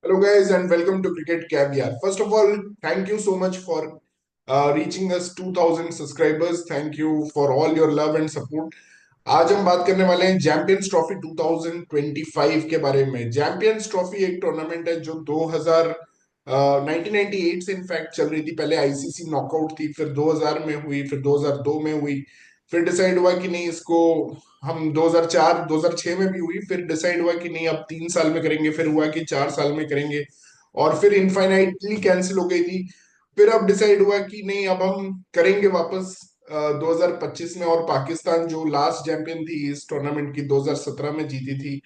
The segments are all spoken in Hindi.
Hello, guys, and welcome to Cricket Caviar. First of all, thank you so much for reaching us 2000 subscribers. Thank you for all your love and support. आज हम बात करने वाले हैं चैंपियंस ट्रॉफी 2025 के बारे में। चैंपियंस ट्रॉफी एक टूर्नामेंट है जो 1998 से इनफैक्ट चल रही थी। पहले आईसीसी नॉकआउट थी, फिर 2000 में हुई, फिर 2002 में हुई, फिर डिसाइड हुआ कि नहीं इसको हम 2004 2006 में भी हुई, फिर डिसाइड हुआ कि नहीं अब 3 साल में करेंगे, फिर हुआ कि 4 साल में करेंगे, और फिर इनफाइनाइटली कैंसिल हो गई थी। फिर अब डिसाइड हुआ कि नहीं अब हम करेंगे वापस 2025 में। और पाकिस्तान जो लास्ट चैंपियन थी इस टूर्नामेंट की 2017 में जीती थी,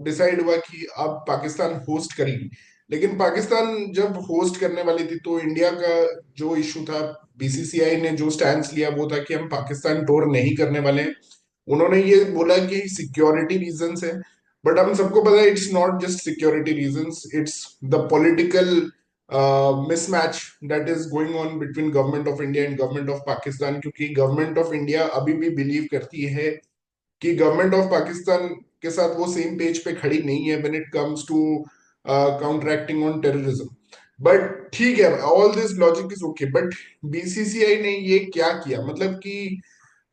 डिसाइड हुआ कि अब पाकिस्तान होस्ट करेगी। लेकिन पाकिस्तान जब होस्ट करने वाली थी तो इंडिया का जो इशू था, बीसीसीआई ने जो स्टैंड लिया वो था कि हम पाकिस्तान टूर नहीं करने वाले हैं। उन्होंने ये बोला कि सिक्योरिटी रीजंस है, बट हम सबको पता है it's not just security reasons, it's the political mismatch that is going on between government of India and government of Pakistan. क्योंकि गवर्नमेंट ऑफ इंडिया अभी भी बिलीव करती है कि गवर्नमेंट ऑफ पाकिस्तान के साथ वो सेम पेज पे खड़ी नहीं है when it comes to counteracting on terrorism. But ठीक है, all this logic is okay, but BCCI ने ये क्या किया, मतलब कि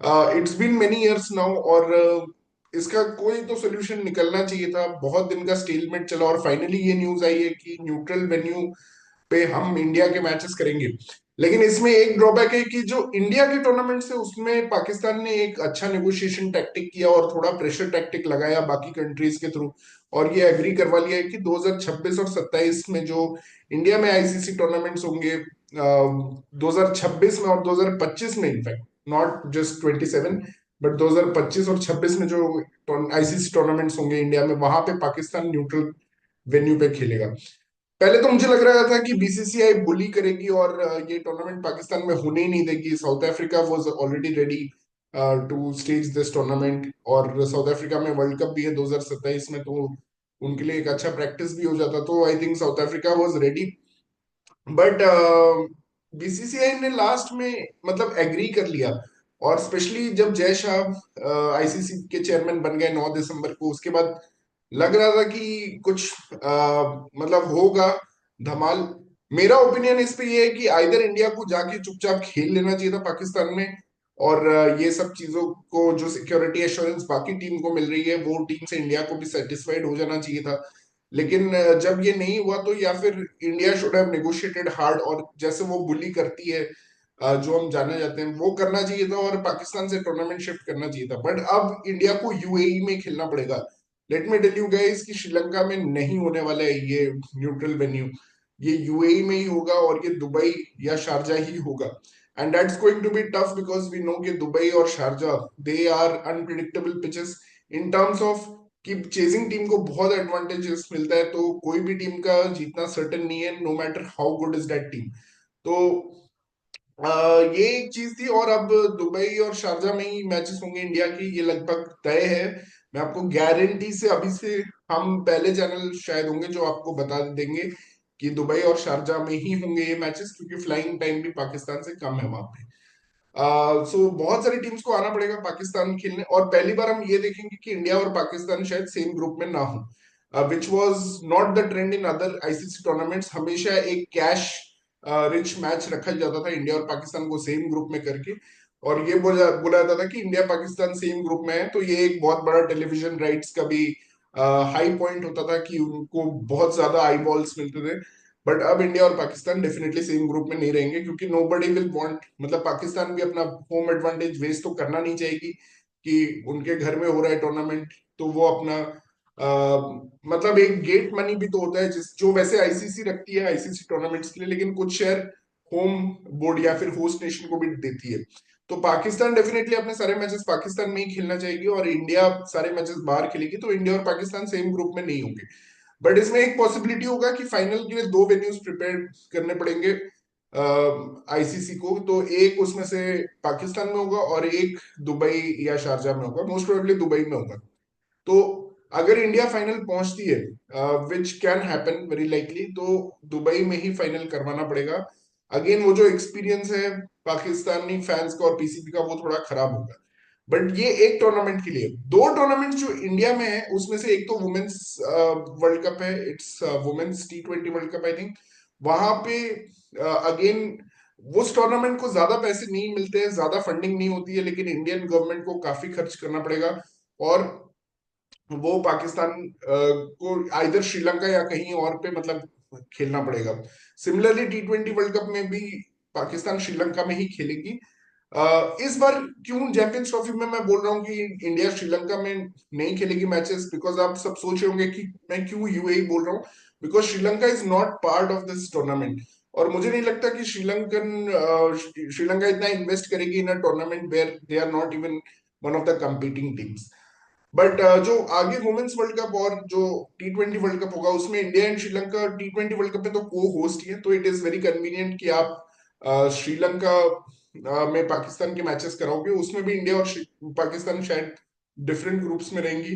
it's been many years now, और इसका कोई तो सोल्यूशन निकलना चाहिए था। बहुत दिन का स्टेलमेट चला और फाइनली ये न्यूज आई है कि न्यूट्रल वेन्यू पे हम इंडिया के मैचेस करेंगे। लेकिन इसमें एक ड्रॉबैक है कि जो इंडिया के टूर्नामेंट्स है उसमें पाकिस्तान ने एक अच्छा नेगोशिएशन टैक्टिक किया और थोड़ा प्रेशर टैक्टिक लगाया बाकी कंट्रीज के थ्रू, और ये एग्री करवा लिया है कि 2026 और 27 में जो इंडिया में आईसीसी टूर्नामेंट्स होंगे, 2026 में और 2025 में, इनफैक्ट नॉट जस्ट 27, बट 2025 और 26 में जो आईसीसी टूर्नामेंट्स होंगे इंडिया में, वहां पे पाकिस्तान न्यूट्रल वेन्यू पे खेलेगा। पहले तो मुझे लग रहा था कि बीसीसीआई बुली करेगी और ये टूर्नामेंट पाकिस्तान में होने ही नहीं देगी। South Africa was already ready to stage this tournament, और साउथ अफ्रीका में वर्ल्ड कप भी है 2027 में, तो उनके लिए एक अच्छा प्रैक्टिस भी हो जाता। तो I think south Africa was ready, but BCCI ने लास्ट में मतलब एग्री कर लिया। और स्पेशली जब जय शाह आईसीसी के चेयरमैन बन गए 9 दिसंबर को, उसके बाद लग रहा था कि कुछ मतलब होगा धमाल। मेरा ओपिनियन इस पे ये है कि आइदर इंडिया को जाके चुपचाप खेल लेना चाहिए था पाकिस्तान में, और ये सब चीजों को जो सिक्योरिटी एश्योरेंस बाकी टीम को मिल रही है वो टीम से इंडिया को भी सेटिस्फाइड हो जाना चाहिए था। लेकिन जब ये नहीं हुआ तो या फिर India should have negotiated hard, और जैसे वो बुली करती है जो हम जाने जाते हैं वो करना चाहिए था, और पाकिस्तान से टूर्नामेंट शिफ्ट करना चाहिए था। बट अब इंडिया को यूएई में खेलना पड़ेगा। Let me tell you guys कि श्रीलंका में नहीं होने वाला है ये न्यूट्रल वेन्यू, ये यूएई में ही होगा, और ये दुबई या शारजा ही होगा। And that's going to be tough because we know कि दुबई और Sharjah, they are unpredictable pitches in terms of कि चेजिंग टीम को बहुत एडवांटेजेस मिलता है, तो कोई भी टीम का जीतना सर्टेन नहीं है, no matter how good is that team. तो ये एक चीज थी, और अब दुबई और शारजा में ही मैचेस होंगे इंडिया की, ये लगभग तय है। मैं आपको गारंटी से अभी से, हम पहले चैनल शायद होंगे जो आपको बता देंगे कि दुबई और शारजा में ही होंगे ये मैचेस, क्योंकि फ्लाइंग टाइम भी पाकिस्तान से कम है वहां पे। सो बहुत सारी टीम्स को आना पड़ेगा पाकिस्तान खेलने, और पहली बार हम ये देखेंगे कि इंडिया और पाकिस्तान शायद सेम ग्रुप में ना हो, which was not the trend in other ICC tournaments. हमेशा एक कैश रिच मैच रखा जाता था इंडिया और पाकिस्तान को सेम ग्रुप में करके, और ये बोला बोला जाता था कि इंडिया पाकिस्तान सेम ग्रुप में है, तो ये एक बहुत बड़ा टेलीविजन राइट्स का भी हाई पॉइंट होता था कि उनको बहुत ज्यादा आई बॉल्स मिलते थे। बट अब इंडिया और पाकिस्तान डेफिनेटली सेम ग्रुप में नहीं रहेंगे, क्योंकि नो बडी विल वांट, मतलब पाकिस्तान भी अपना होम एडवांटेज वेस्ट तो करना नहीं चाहेगी कि उनके घर में हो रहा है टूर्नामेंट, तो वो अपना मतलब एक गेट मनी भी तो होता है जिस जो वैसे आईसीसी रखती है आईसीसी टूर्नामेंट्स के लिए, लेकिन कुछ शेयर होम बोर्ड या फिर होस्ट नेशन को भी देती है। तो पाकिस्तान डेफिनेटली अपने सारे मैचेस पाकिस्तान में ही खेलना चाहेगी, और इंडिया सारे मैचेस बाहर खेलेगी, तो इंडिया और पाकिस्तान सेम ग्रुप में नहीं होंगे। बट इसमें एक पॉसिबिलिटी होगा कि फाइनल के लिए दो वेन्यूज प्रिपेयर करने पड़ेंगे आईसीसी को, तो एक उसमें से पाकिस्तान में होगा और एक दुबई या शारजा में होगा, मोस्ट प्रोबेबली दुबई में होगा। तो अगर इंडिया फाइनल पहुंचती है, which can happen very likely, तो दुबई में ही फाइनल करवाना पड़ेगा। अगेन वो जो एक्सपीरियंस है पाकिस्तानी फैंस का और पीसीबी का वो थोड़ा खराब होगा। बट ये एक टूर्नामेंट के लिए। दो टूर्नामेंट जो इंडिया में है उसमें से एक तो वुमेन्स वर्ल्ड कप है, it's women's T20 world cup I think. वहां पे अगेन उस टूर्नामेंट को ज्यादा पैसे नहीं मिलते हैं, ज्यादा फंडिंग नहीं होती है, लेकिन इंडियन गवर्नमेंट को काफी खर्च करना पड़ेगा। और वो पाकिस्तान को आइदर श्रीलंका या कहीं और पे मतलब खेलना पड़ेगा। सिमिलरली T20 वर्ल्ड कप में भी पाकिस्तान श्रीलंका में ही खेलेगी। इस बार क्यों चैंपियंस ट्रॉफी में मैं बोल रहा हूँ कि इंडिया श्रीलंका में नहीं खेलेगी मैचेस, बिकॉज आप सब सोच रहे होंगे कि मैं क्यों यूएई बोल रहा हूँ। Because Sri Lanka is not part of this tournament, और मुझे नहीं लगता कि श्रीलंका इतना इन्वेस्ट करेगी in a tournament where they are not even one of the competing teams. But जो आगे वुमेन्स वर्ल्ड कप और जो T20 वर्ल्ड कप होगा उसमें India and Sri Lanka T20 world cup में तो को होस्ट ही है, तो इट इज वेरी कन्वीनियंट कि आप श्रीलंका में पाकिस्तान के मैचेस कराओगे। उसमें भी इंडिया और पाकिस्तान शायद डिफरेंट ग्रुप्स में रहेंगी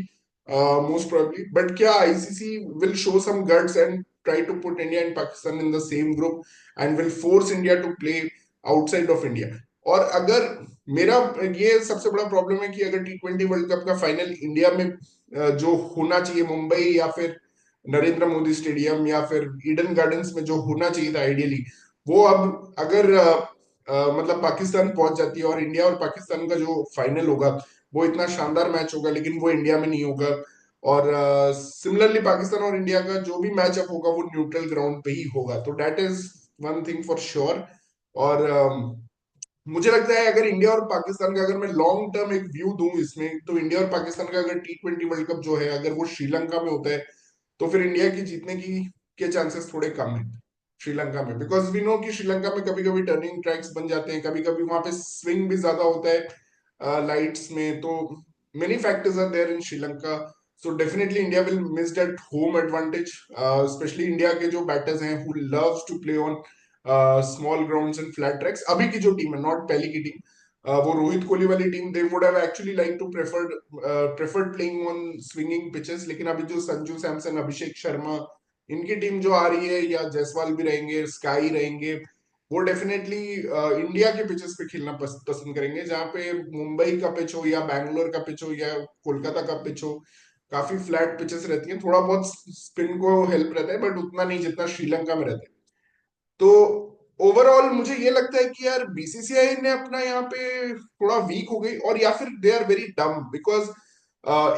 मोस्ट प्रोबेबली। बट क्या ICC will show some guts and try to put India and Pakistan in the same group and will force India to play outside of India. और अगर मेरा ये सबसे बड़ा प्रॉब्लम है कि अगर T20 वर्ल्ड कप का फाइनल इंडिया में जो होना चाहिए मुंबई या फिर नरेंद्र मोदी स्टेडियम या फिर ईडन गार्डन्स में जो होना चाहिए था आइडियली, वो अब अगर मतलब पाकिस्तान पहुंच जाती है और इंडिया और पाकिस्तान का जो फाइनल होगा वो इतना शानदार मैच होगा, लेकिन वो इंडिया में नहीं होगा। और सिमिलरली पाकिस्तान और इंडिया का जो भी मैच अप होगा वो न्यूट्रल ग्राउंड पे ही होगा, तो that is one thing for sure. और मुझे लगता है अगर इंडिया और पाकिस्तान का, अगर मैं लॉन्ग टर्म एक व्यू दूं इसमें, तो इंडिया और पाकिस्तान का अगर T20 वर्ल्ड कप जो है अगर वो श्रीलंका में होता है तो फिर इंडिया की जीतने की के चांसेस थोड़े कम है श्रीलंका में। बिकॉज वी नो कि श्रीलंका में कभी कभी टर्निंग ट्रैक्स बन जाते हैं, कभी कभी वहां पे स्विंग भी ज्यादा होता है लाइट्स में, तो many factors are there in Sri Lanka. So definitely India will miss that home advantage, especially India के जो बैटर्स हैं who loves to play on small grounds and flat tracks. अभी की जो टीम है, नॉट पहले की टीम, वो रोहित कोहली वाली team, they would have actually like to preferred playing on swinging pitches. लेकिन अभी जो संजू सैमसन, अभिषेक शर्मा, इनकी टीम जो आ रही है, या जायसवाल भी रहेंगे, स्काई रहेंगे, वो डेफिनेटली इंडिया के पिचेस पे खेलना पसंद करेंगे, जहाँ पे मुंबई का पिच हो या बैंगलोर का पिच हो या कोलकाता का पिच हो। काफी फ्लैट पिचेस रहती हैं, थोड़ा बहुत स्पिन को हेल्प रहता है बट उतना नहीं जितना श्रीलंका में रहता है। तो ओवरऑल मुझे ये लगता है कि यार बीसीसीआई ने अपना यहाँ पे थोड़ा वीक हो गई, और या फिर they are very dumb because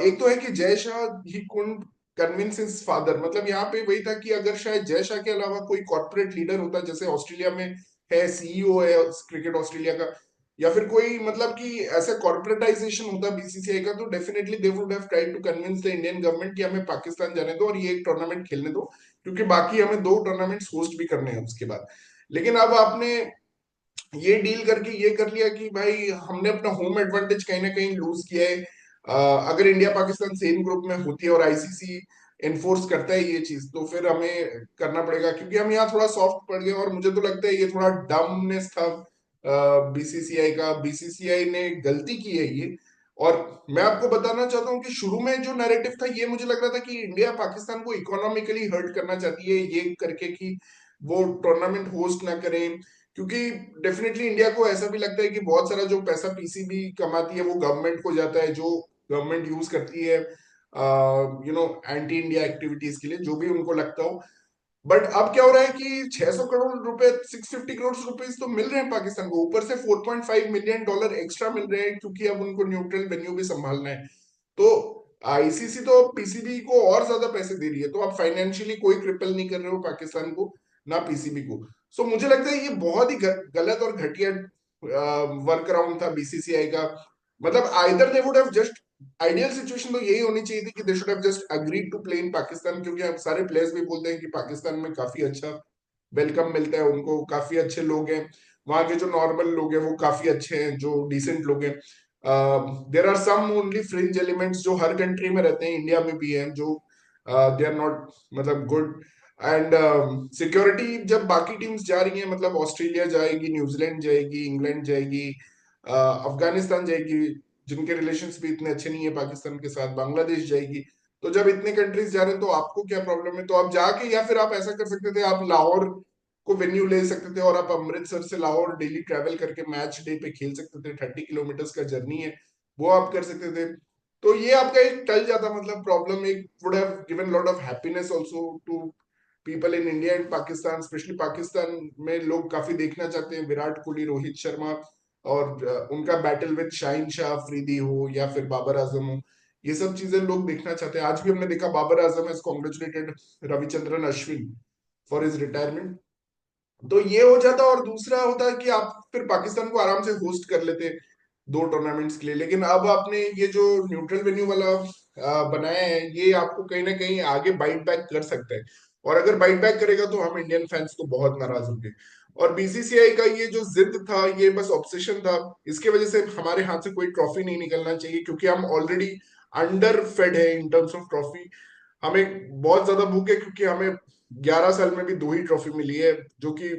एक तो है कि जय शाह ही कुडंट कन्विंस हिज फादर। मतलब यहाँ पे वही था कि अगर शायद जय शाह के अलावा कोई कॉर्पोरेट लीडर होता, जैसे ऑस्ट्रेलिया में है, सीईओ है क्रिकेट ऑस्ट्रेलिया का, या फिर कोई मतलब कि ऐसा कॉर्पोरेटाइजेशन होता बीसीसीआई का, तो definitely they would have tried to convince the Indian government कि हमें पाकिस्तान जाने दो और ये एक टूर्नामेंट खेलने दो, क्योंकि बाकी हमें दो टूर्नामेंट्स होस्ट भी करने हैं उसके बाद। लेकिन अब आपने ये डील करके ये कर लिया कि भाई हमने अपना होम एडवांटेज कहीं ना कहीं लूज किया है। अगर इंडिया पाकिस्तान सेम ग्रुप में होती है और आईसीसी एनफोर्स करता है ये चीज, तो फिर हमें करना पड़ेगा, क्योंकि हम यहाँ थोड़ा सॉफ्ट पड़ गए। और मुझे तो लगता है ये थोड़ा डमनेस था बीसीसीआई का, बीसीसीआई ने गलती की है ये। और मैं आपको बताना चाहता हूँ कि शुरू में जो नैरेटिव था ये मुझे लग रहा था कि इंडिया पाकिस्तान को इकोनॉमिकली हर्ट करना चाहती है ये करके कि वो टूर्नामेंट होस्ट ना करें, क्योंकि डेफिनेटली इंडिया को ऐसा भी लगता है कि बहुत सारा जो पैसा पीसीबी कमाती है वो गवर्नमेंट को जाता है, जो गवर्नमेंट यूज करती है एंटी इंडिया एक्टिविटीज के लिए, जो भी उनको लगता हो। बट अब क्या हो रहा है कि 600 करोड़ रुपए, 650 करोड़ रुपीस तो मिल रहे हैं पाकिस्तान को, ऊपर से $4.5 मिलियन एक्स्ट्रा मिल रहे हैं, क्योंकि अब उनको न्यूट्रल वेन्यू भी संभालना है। तो आईसीसी तो पीसीबी को और ज्यादा पैसे दे रही है, तो आप फाइनेंशियली कोई क्रिपल नहीं कर रहे हो पाकिस्तान को, ना पीसीबी को। सो मुझे लगता है ये बहुत ही गलत और घटिया वर्क अराउंड था बीसीसीआई का। मतलब either they would have just, ideal situation तो यही होनी चाहिए थी कि they should have just agreed to play in Pakistan, क्योंकि अब सारे प्लेयर्स भी बोलते हैं कि पाकिस्तान में काफी अच्छा वेलकम मिलता है उनको, काफी अच्छे लोग हैं वहां के, जो नॉर्मल लोग हैं वो काफी अच्छे हैं, जो डिसेंट लोग हैं। There are some only fringe elements जो हर कंट्री में रहते हैं, इंडिया में भी हैं, जो दे आर नॉट मतलब गुड। एंड सिक्योरिटी जब बाकी टीम्स जा रही हैं, मतलब ऑस्ट्रेलिया जाएगी, न्यूजीलैंड जाएगी, इंग्लैंड जाएगी, अफगानिस्तान जाएगी, जिनके रिलेशंस भी इतने अच्छे नहीं है पाकिस्तान के साथ, बांग्लादेश जाएगी। तो जब इतने कंट्रीज जा रहे हैं तो आपको क्या प्रॉब्लम है? तो आप जाके, या फिर आप ऐसा कर सकते थे, आप लाहौर को वेन्यू ले सकते थे और आप अमृतसर से लाहौर डेली ट्रैवल करके मैच डे पे खेल सकते थे, 30 किलोमीटर का जर्नी है, वो आप कर सकते थे। तो ये आपका एक टल जाता, मतलब प्रॉब्लम एक would have given lot of happiness also to people in India and Pakistan. Especially Pakistan में लोग काफी देखना चाहते हैं विराट कोहली, रोहित शर्मा और उनका बैटल विद शाहिन शाह अफरीदी हो या फिर बाबर आजम हो। ये सब चीजें लोग देखना चाहते हैं। आज भी हमने देखा Babar Azam has congratulated Ravichandran Ashwin for his retirement. तो ये हो जाता, और दूसरा होता है कि आप फिर पाकिस्तान को आराम से होस्ट कर लेते दो टूर्नामेंट्स के लिए। लेकिन अब आपने ये जो न्यूट्रल वेन्यू वाला बनाया है, ये आपको कहीं ना कहीं आगे बाइट बैक कर सकता है। और अगर बाइट बैक करेगा तो हम इंडियन फैंस तो बहुत नाराज होंगे। और बीसीसीआई का ये जो जिद था, ये बस ऑब्सेशन था, इसके वजह से हमारे हाथ से कोई ट्रॉफी नहीं निकलना चाहिए, क्योंकि हम ऑलरेडी अंडर फेड है इन टर्म्स ऑफ ट्रॉफी। हमें बहुत ज्यादा भूख है, क्योंकि हमें 11 साल में भी 2 ही ट्रॉफी मिली है, जो कि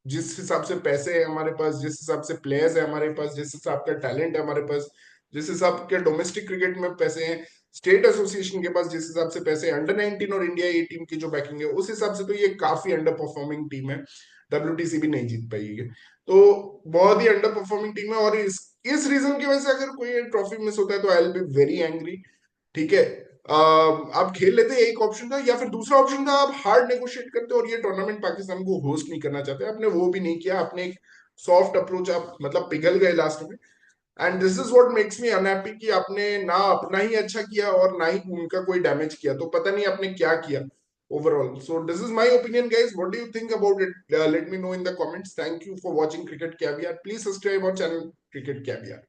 जिस हिसाब से पैसे है हमारे पास, जिस हिसाब से प्लेयर्स है हमारे पास, जिस हिसाब का टैलेंट है हमारे पास, जिस हिसाब के डोमेस्टिक क्रिकेट में पैसे हैं, स्टेट एसोसिएशन के पास जिस हिसाब से पैसे, अंडर 19 और इंडिया ए टीम की जो बैकिंग है, उस हिसाब से तो ये काफी अंडर परफॉर्मिंग टीम है। WTC भी नहीं जीत पाई है, तो बहुत ही अंडर परफॉर्मिंग टीम है। और इस रीजन की वजह से अगर कोई ट्रॉफी मिस होता है तो I will be very angry. ठीक है, आप खेल लेते, एक ऑप्शन था, या फिर दूसरा ऑप्शन था आप हार्ड नेगोशिएट करते और ये टूर्नामेंट पाकिस्तान को होस्ट नहीं करना चाहते। आपने वो भी नहीं किया, आपने एक सॉफ्ट अप्रोच, आप मतलब पिघल गए लास्ट में। And this is what makes me unhappy कि आपने ना अपना ही अच्छा किया और ना ही उनका कोई डैमेज किया। तो पता नहीं आपने क्या किया overall. So this is my opinion guys, what do you think about it? Let me know in the comments. Thank you for watching Cricket Caviar. Please subscribe our channel Cricket caviar.